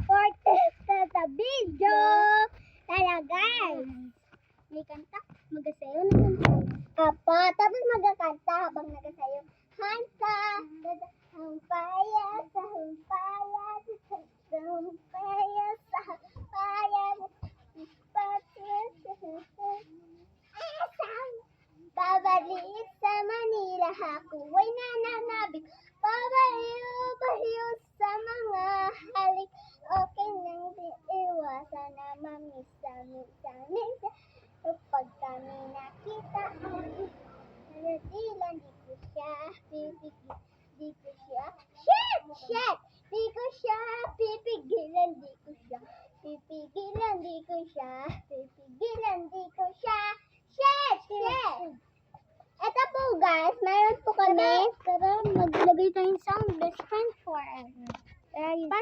for the video. Tara guys. May kanta. Magasayo na kanta. Apa, tapos magkakanta habang nagasayo. Hanta, humpaya sa humpaya, humpaya sa humpaya, babalik sa Manila, ako ay nananabik. Pabaliw-baliw sa mga halik. Okay nang iwasan na mamisa-misa-misa. Kapag kami nakita, naladilan, di ko siya pipigilan, di ko siya, shit! Di ko siya pipigilan, di ko siya pipigilan, di ko siya pipigilan, di ko siya, shit! Ito po guys, mayroon po kami. Tara, maglagay tayong sound best friend forever.